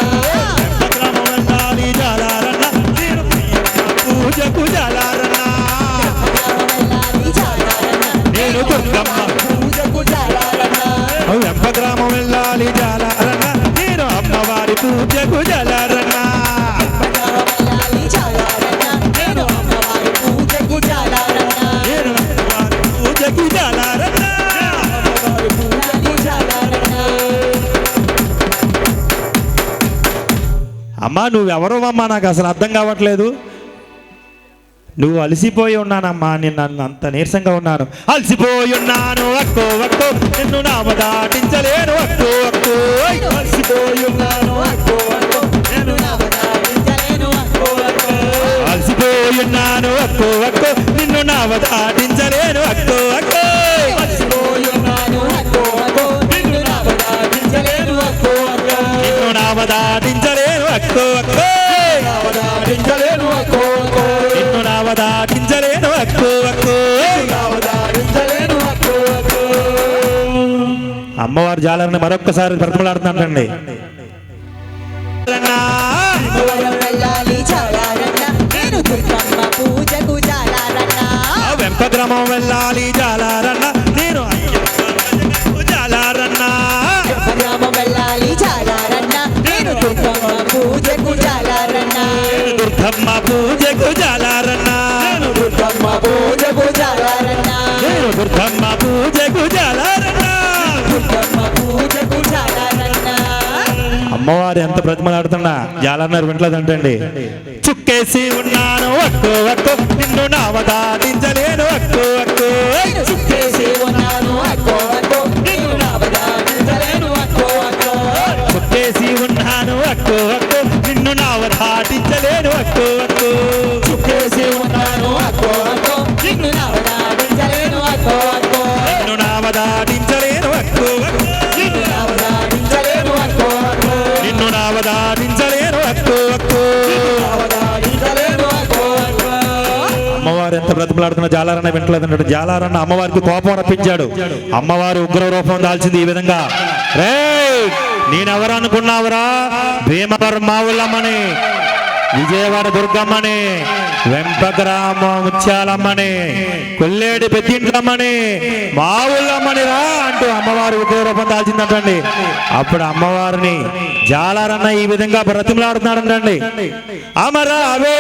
వెళ్ళాలి చాలారన్న, నేను దుర్గమ్మ పూజకు జాలారన్న. వెంప గ్రామం వెళ్ళాలి జాలారన్న, నేను అమ్మవారి పూజకు జాలారన్న. వెళ్ళాలి చాలారన్న, నేను అమ్మవారి పూజకు జాలారన్న. నేను అమ్మవారి పూజకు జాలారన్న. వెళ్ళాలి చాలారన్న. అమ్మా నువ్వెవరో అమ్మా, నాకు అసలు అర్థం కావట్లేదు. నువ్వు అలసిపోయి ఉన్నానమ్మా, నేను నన్ను అంత నీరసంగా ఉన్నాను. అలసిపోయి ఉన్నాను అక్కో అక్కో, నిన్ను నామదాటించలేను అక్కో అక్కో. అలసిపోయి ఉన్నాను అక్కో అక్కో, నేను నామదాటించలేను అక్కో అక్కో. అలసిపోయి ఉన్నాను అక్కో అక్కో, నిన్ను నామదాటించలేను అక్కో అక్కో. అలసిపోయి ఉన్నాను అక్కో అక్కో, నిన్ను నామదాటించలేను అక్కో అక్కో. నిన్ను నామదాటించలేను అక్కో అక్కో. నామదాటించలేను అక్కో అక్కో. నిన్ను నామదాటించలేను అక్కో అక్కో. నామదాటించలేను అక్కో అక్కో. అమ్మవారు జాలారని మరొక్కసారి బ్రతిమలాడుతుందంటండి. భువనం వెళ్ళాలి చాలారన్న, నేను దుర్గమ్మ పూజకు జాలారన్న. వెంప గ్రామం వెళ్ళాలి జాలారన్న, నేను అయ్యప్ప జాలారన్న. గ్రామం వెళ్ళాలి చాలారన్న, నేను దుర్గమ్మ పూజకు జాలారన్న. దుర్గమ్మ పూజకు జాలారన్న. దుర్గమ్మ పూజకు జాలారన్న. నేను దుర్గమ్మ పూజకు జాలారన్న. దుర్గమ్మ పూజకు జాలారన్న. అమ్మవారు ఎంత బ్రతిమలాడుతున్నా జాలన్నారు వింటలేదంటండి. చుక్కేసి ఉన్నాను అక్కో అక్కో, నిన్ను నామదాటించలేను అక్కో అక్కో. నేను చుక్కేసి ఉన్నాను అక్కో అక్కో, నిన్ను నామదాటించలేను అక్కో అక్కో. చుక్కేసి ఉన్నాను అక్కో అక్కో, నిన్ను నామదాటించలేను అక్కో అక్కో. చుక్కేసి ఉన్నాను అక్కో అక్కో, నిన్ను నామదాటించలేను అక్కో అక్కో. నిన్ను నామదాటించలేను అక్కో అక్కో. నిన్ను నామదాటించలేను అక్కో అక్కో. నిన్ను నామదాటించలేను అక్కో అక్కో. నామదాటించలేను అక్కో అక్కో. అమ్మవారు ఎంత బ్రతిమలాడుతున్న జాలారన్న వింటలేదంటే జాలారన్న అమ్మవారికి కోపం రప్పించాడు. అమ్మవారు ఉగ్ర రూపం దాల్చింది ఈ విధంగా. రే నేనెవరు అనుకున్నావురా? భీమవరం మావులమ్మని, విజయవాడ దుర్గమ్మని, వెంపగ్రామ ముత్యాలమ్మని, కొల్లేడి పెద్దింట్లమ్మని, మావులమ్మని రా అంటూ అమ్మవారు ఉగ్ర రూపం దాల్చిందంటండి. అప్పుడు అమ్మవారిని జాలారన్న ఈ విధంగా బ్రతిమలాడుతున్నాడంటండి. అమరావే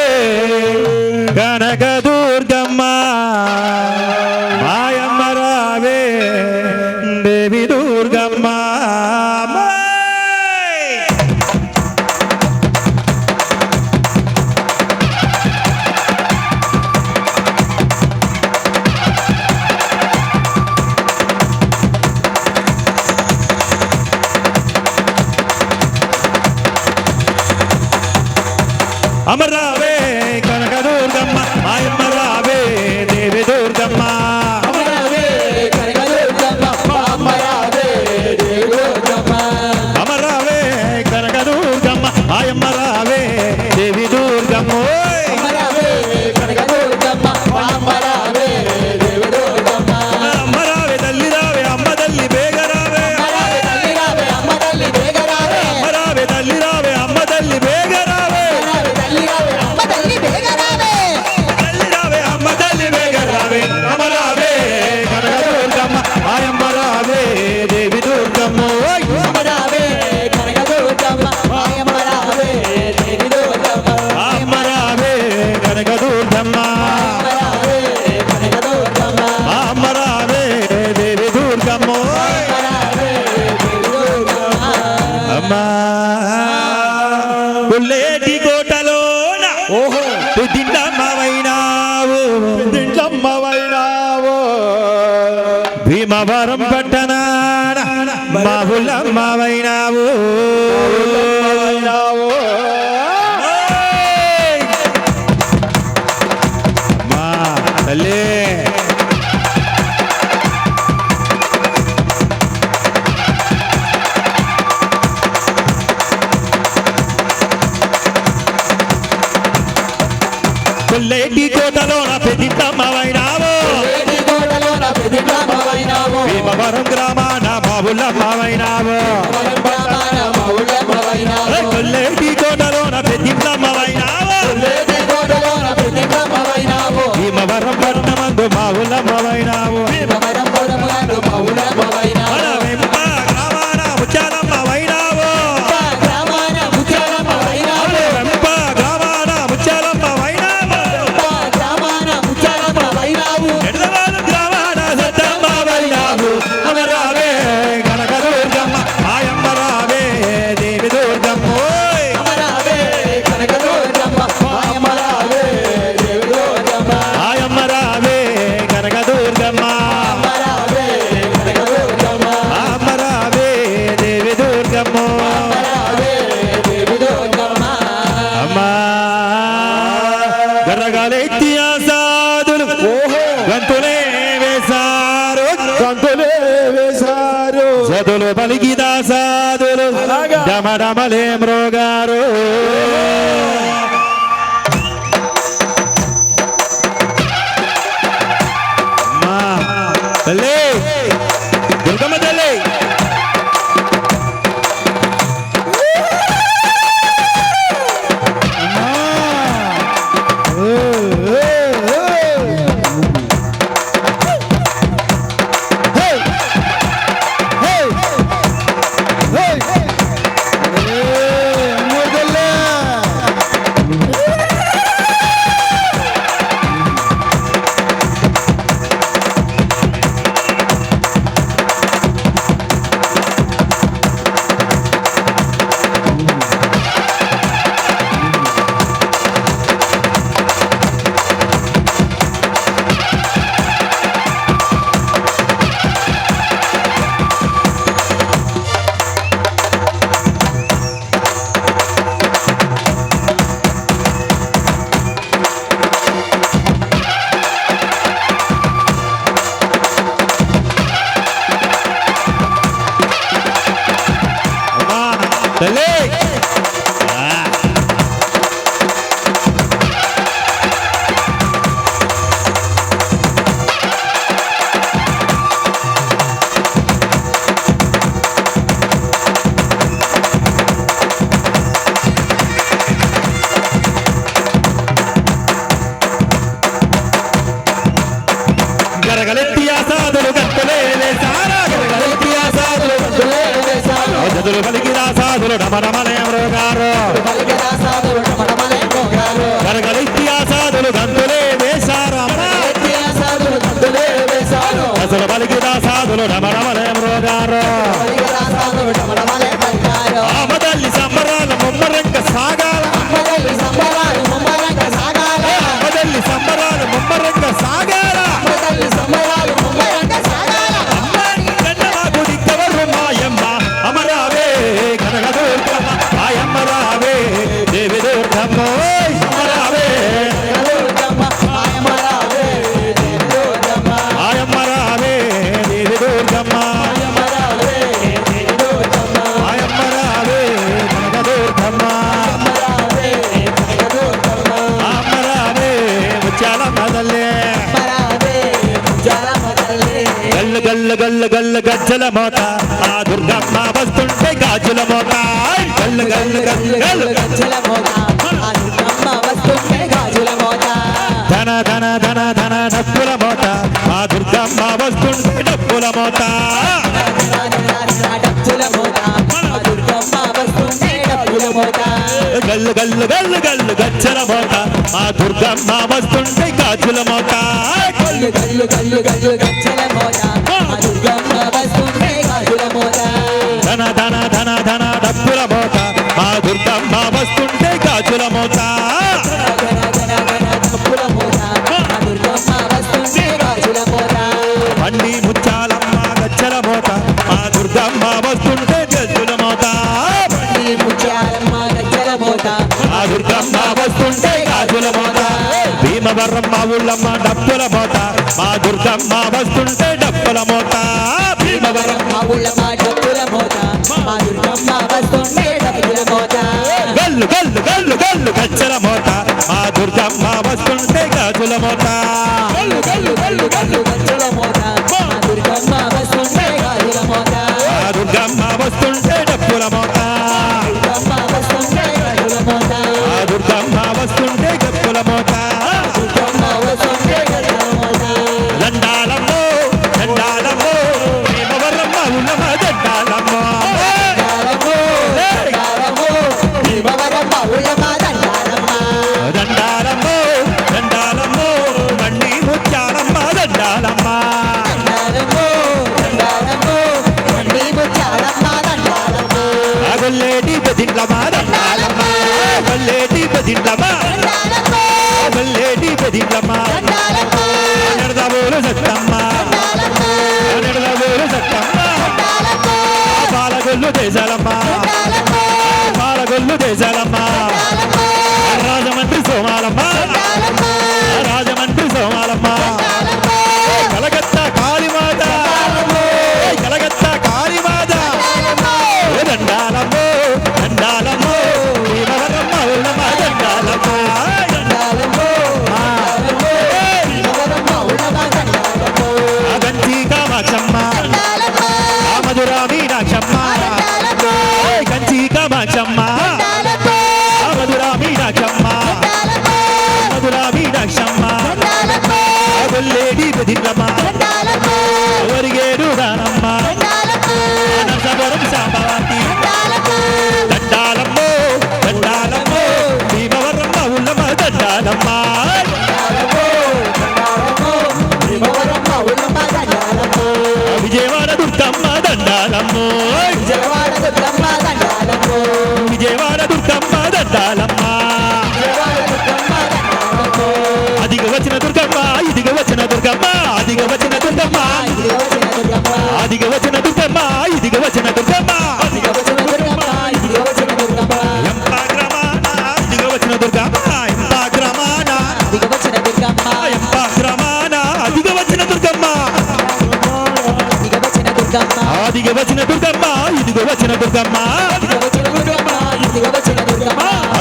కనక దుర్గమ్మ, మాయమ్మ రావే దేవి దుర్గమ్మ. అమరావే కనక దుర్గమ్మ, మాయమ్మ రావే దేవి దుర్గమ్మ. అమరావే కనక దుర్గమ్మ, అమ్మ రావే దేవి అమ్మా పుల్లేటి కోటలోన ఓహో దిండమ్మవైనావు దింట్లమ్మవైనావు భీమవరం పట్టణాన బాహులమ్మవైనావు మా తల్లి పుల్లేటి కోటలోన పెద్దింటమ్మవైనావు భీమవరం గ్రామాన బాబులమ్మవైనావు పుల్లేటి కోటలోన పెద్దింటమ్మవైనావు భీమవరం పట్టణమందు బాబులమ్మవైనావు మన వెంప గ్రామాన ముత్యాలమ్మవైనావు వెంప గ్రామాన ముత్యాలమ్మవైనావు ఎడదవారు గ్రామాన సత్తమ్మవైనావు అమరావే కనకదుర్గమ్మ ఆయమ్మ రావే దేవి దుర్గమ్మ ఓయ్ ఆయమ్మ రావే కనకదుర్గమ్మ అమ్మ రావే దేవి దుర్గమ్మ అమ్మా గర్రగాలెత్తి ఆ సాధులు గంతులే వేశారు సదులు పలికిదా సాధులు డమడమలే మ్రోగారు అమ్మా తల్లి దుర్గమ్మ తల్లి తల్లి గరగలెత్తి ఆ సాధులు గంతులే వేశారా జదులు పలికిదా సాధులు డమడమలే మ్రోగారు గరగలెత్తి ఆ సాధులు గంతులే వేశారు అమ్మా అసలు పలికిదా సాధులు డమడమలే మ్రోగారు ఆమదల్లి సంబరాలు ముమ్మరంగ సాగాల ఆమదల్లి సంబరాలు ముమ్మరంగ సాగాల అమ్మాని కన్నవాగు దిక్కవరు మాయమ్మ అమరావే కనకదుర్గమ్మ ఆయమ్మ రావే దేవి దుర్గమ్మ ఓయ్ అమరావే ఆయమ్మ రావే దేవి దుర్గమ్మ ఆయమ్మ రావే కనకదుర్గమ్మ అమ్మ రావే ముత్యాలమ్మ తల్లి గల్లు గల్లు గల్లు గల్లు గజ్జల మోత ఆ దుర్గమ్మ వస్తుంటే గాజుల మోత గల్లు గల్లు గల్లు గల్లు ధన ధన ధన ధన డప్పుల మోత ఆ దుర్గమ్మ వస్తుంటే డప్పుల మోత గల్లు గల్లు గల్లు గల్లు గజ్జల మోత ఆ దుర్గమ్మ వస్తుంటే గాజుల మోత ధన ధన ధన ధన డప్పుల గజ్జుల మోత తప్పుల మోత మా దుర్గమ్మ వస్తుంటే గాజుల మోత బండి ముచ్చాలమ్మ గజ్జల మోత మా దుర్గమ్మ వస్తుంటే గజ్జుల మోత బండి ముత్యాలమ్మ గజ్జల మోత మా దుర్గమ్మ వస్తుంటే గాజుల మోత భీమవరం మా ఊళ్ళమ్మ డప్పుల మోత మా దుర్గమ్మ వస్తుంటే డప్పుల మోత భీమవరం మా ఊళ్ళమ్మ డప్పుల మోత మా దుర్గమ్మ వస్తుంటే డప్పుల మోత గల్లు గల్లు గల్లు గల్లు గజ్జల మోత మా దుర్గమ్మ వస్తుంటే గాజుల మోత గల్లు గల్లు గల్లు గల్లు గజ్జల మోత మా దుర్గమ్మ వస్తుంటే గాజుల మోత మా దుర్గమ్మ వస్తుంటే డప్పుల మోత దుర్గమ్మ వస్తుంటే గాజుల మోత మా దుర్గమ్మ వస్తుంటే డప్పుల మోత దుర్గమ్మ వస్తుంటే గాజుల మోత దండాలమ్మో దండాలమ్మో భీమవరం మా ఊళ్ళమ్మ దండాలమ్మో భీమవరం మా ఊళ్ళమ్మ దండాలమ్మ దండాలమ్మో దండాలమ్మో బండి ముత్యాలమ్మ దండాలమ్మ దండాలమ్మో దండాలమ్మో బండి ముత్యాలమ్మ దండాలమ్మ గొల్లేటి బెదిండ్లమ్మ దండాలమ్మ గొల్లేటి బెదిండ్లమ్మ దండాలమ్మ గొల్లేటి బెదిండ్లమ్మ దండాలమ్మ నడదబోలు సత్తమ్మ నడదబోలు సత్తమ్మ పాలగొల్లు దేశాలమ్మ పాలగొల్లు దేశాలమ్మ రాజమండ్రి సోమాలమ్మ రాజమండ్రి సోమాలమ్మ కలకత్తా కాళీమాత కలకత్తా కాళీమాత దండాలమ్మో దండాలమ్మో భీమవరమ్మ ఊళ్ళమ్మ దండాలమ్మ కంచి కామాక్షమ్మ మధురా మీనాక్షమ్మ కంచి కామాక్షమ్మ మధురా మీనాక్షమ్మ మధురా మీనాక్షమ్మ గొల్లేడి బెదిండ్లమ్మ ఒరిగేడు దానమ్మ నరసవరం శాంభవాతి దండాలమ్మో దండాలమ్మో భీమవరమ్మ ఊళ్ళమ్మ దండాలమ్మ భీమవరం మా ఊళ్ళమ్మ దండాలమ్మ విజయవాడ దుర్గమ్మ దండాలమ్మో విజయవాడ దుర్గమ్మ దండాలమ్మ విజయవాడ దుర్గమ్మ దండాలమ్మ అదిగ వచ్చిన దుర్గమ్మ ఇదిగ వచ్చిన దుర్గమ్మ అదిగ వచ్చిన దుర్గమ్మ అదిగ వచ్చిన దుర్గమ్మ ఇదిగ వచ్చిన దుర్గమ్మ ఎంపాగ్రమాన ఇదిగ వచ్చిన దుర్గమ్మ ఎంపాగ్రమాన ఎంపాగ్రమాన అదిగ వచ్చిన దుర్గమ్మ అదిగ వచ్చిన దుర్గమ్మ ఇదిగ వచ్చిన దుర్గమ్మ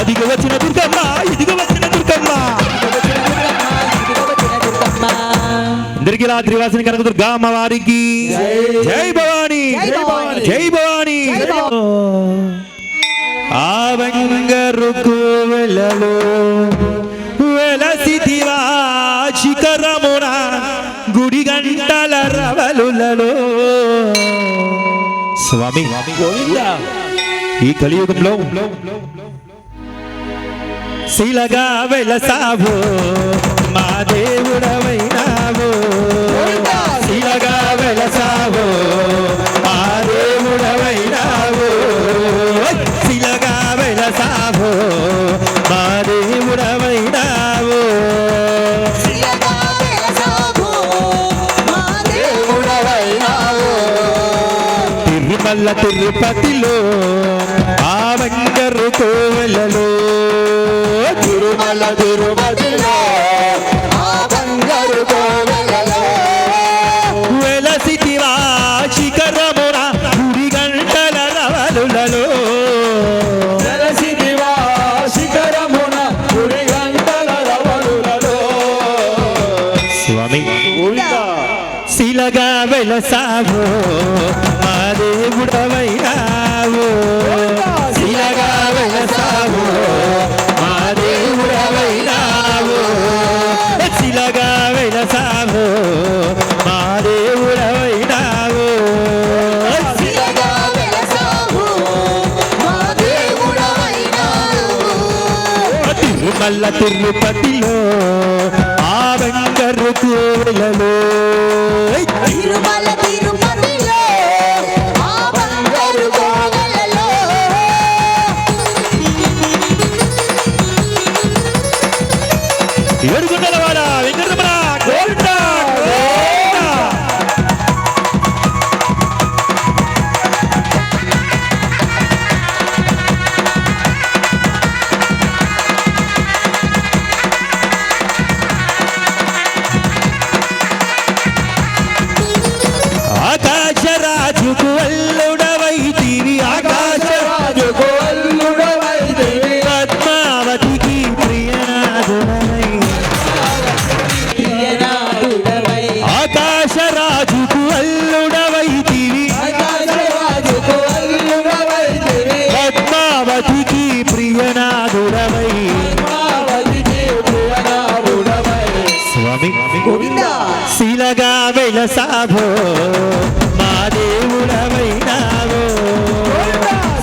అదిగ వచ్చిన దుర్గమ్మ ఇదిగ వచ్చిన దుర్గమ్మ ఇంద్రకిలాద్రి వాసిని కనక దుర్గా అమ్మవారికి జై భవాని జై భవాని ఆ బంగారు కోవెలలో వెలసిదివా శిఖరమున గుడి గంటల రవలులలో స్వామి ఈ కలియుగంలో శిలగా వెలసావు మా దేవుడవైనావు శిలగా వెలసావు మా దేవుడవైనావు శిలగా వెలసావు మా దేవుడవైనావు తిరుమల తిరుపతిలో ఆ బంగారు కోవెలలో తిరుమల తిరుపతిలో వెలసితివా శిఖరమున గుడి గంటల రవలులలో స్వామి శిలగా వెలసావు మా దేవుడవైనావు శిలగా వెలసావు మా దేవుడవైనావు శిలగా వెలసావు మా దేవుడవైనావు తిరుమల తిరుపతిలో ఆ బంగారు కోవెలలో తిరుమల తిరుపతిలో ఆ బంగారు కోవెలలో శిలగా వెలసావో మా దేవుడవైనావో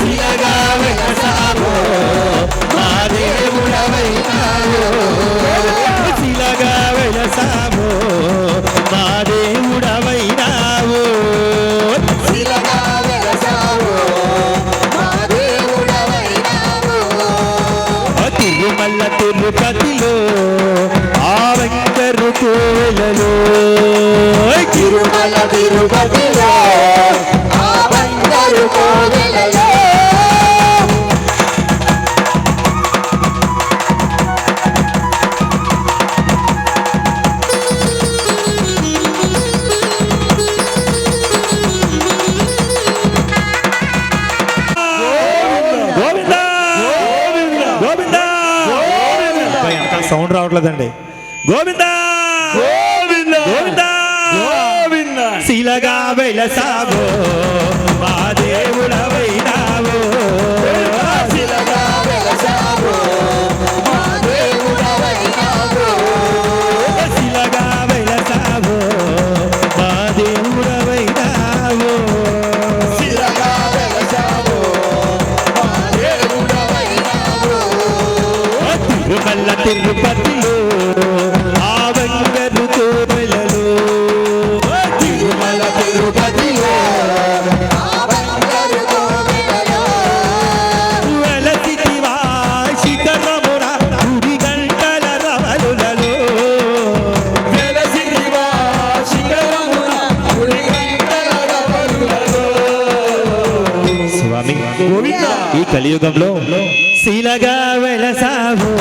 శిలగా వెలసావో మా దేవుడవైనావో శిలగా వెలసావో మా దేవుడవైనావో శిలగా వెలసావో మా దేవుడవైనావు. తిరుమల తిరుపతిలో ఆ వెంకరు కోవెలలో తిరుమల తిరుపతిలో ఆ బంగారు కోవెలలో గోవిందా గోవిందా సౌండ్ రావట్లేదండి. గోవిందా గోవిందా గోవిందా గోవిందా శిలగా వెలసావో మా దేవుడవైనావో శిలగా వెలసావో మా దేవుడవైనావు. శిలగా వెలసావో మా దేవుడవైనావో శిలగా వెలసావో మా దేవుడవైనావు. తిరుమల తిరుపతిలో ఆ వెంకరు కోవెలలో తిరుమల తిరుపతిలో ఆ బంగారు కోవెలలో వెలసితివా శిఖరమున గుడి గంటల రవలులలో వెలసిదివా శిఖరమున గుడి గంటల రవలులలో. స్వామి గోవిందా ఈ కలియుగంలో శిలగా వెలసావో